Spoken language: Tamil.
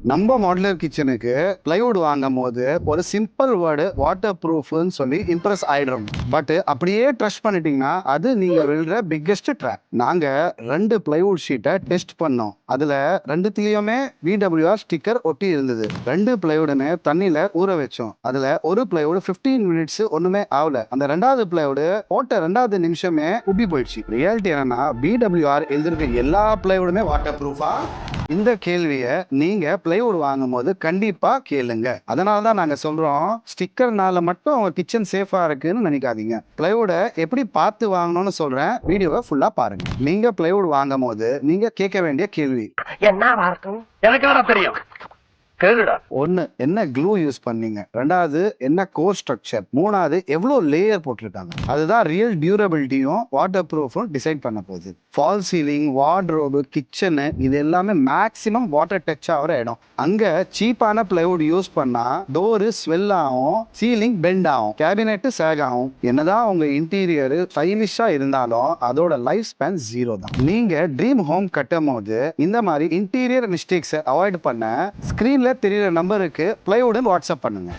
நம்ம மாடுலர் கிச்சனுக்கு பிளைவுட் வாங்கும் போது ஒரு சிம்பிள் வேர்டு வாட்டர் ப்ரூஃப்னு சொல்லி இம்ப்ரெஸ் ஆயிடும். பட் அப்படியே ட்ரஸ்ட் பண்ணிட்டீங்கன்னா அது நீங்க விழுற பிக்கெஸ்ட் ட்ராப். நாங்க 2 பிளைவுட் ஷீட்டை டெஸ்ட் பண்ணோம். அதுல 2த்துலயுமே VWR ஸ்டிக்கர் ஒட்டி இருந்தது. 2 பிளைவுடுமே தண்ணியில ஊற வச்சோம். அதுல ஒரு பிளைவுட் 15 மினிட்ஸ் ஒண்ணுமே ஆகல. அந்த 2வது பிளைவுடு போட்ட 2வது நிமிஷமே உப்பி போயிடுச்சு. ரியாலிட்டி என்னன்னா VWR எழுதிருக்க எல்லா பிளைவுடுமே வாட்டர் ப்ரூஃபா? இந்த கேள்வியை நீங்க பிளைவுட் வாங்கும் போது கண்டிப்பா கேளுங்க. அதனாலதான் நாங்க சொல்றோம், ஸ்டிக்கர்னால மட்டும் உங்க கிச்சன் சேஃபா இருக்குன்னு நினைக்காதீங்க. பிளைவுட எப்படி பார்த்து வாங்கணும்னு சொல்றேன், வீடியோவை ஃபுல்லா பாருங்க. நீங்க பிளைவுட் வாங்கும் போது நீங்க கேட்க வேண்டிய கேள்வி என்ன இருக்கும்? எனக்கு தெரியும். ஒன்னு, என்ன க்ளூ யூஸ் பண்ணீங்க? 2வது, என்ன கோர் ஸ்ட்ரக்சர்? 3வது, எவ்வளவு லேயர் போட்டிருக்காங்க? அதுதான் ரியல் டியூரபிலிட்டியும் வாட்டர் ப்ரூஃபும் டிசைட் பண்ண போகுது. ஃபால் சீலிங், வார்ட்ரோபு, கிச்சனு இது எல்லாமே மேக்ஸிமம் வாட்டர் டச் ஆகிற இடம். அங்க சீப்பான பிளைவுட் யூஸ் பண்ணா டோரு ஸ்வெல் ஆகும், சீலிங் பெண்ட் ஆகும், கேபினெட் சேக் ஆகும். என்னதான் உங்க இன்டீரியர் ஸ்டைலிஷா இருந்தாலும் அதோட லைஃப் ஸ்பேன் 0 தான். நீங்க ட்ரீம் ஹோம் கட்டும் போது இந்த மாதிரி இன்டீரியர் மிஸ்டேக்ஸை அவாய்ட் பண்ண ஸ்கிரீன்ல தெரியுற நம்பருக்கு பிளைவுடன் வாட்ஸ்அப் பண்ணுங்க.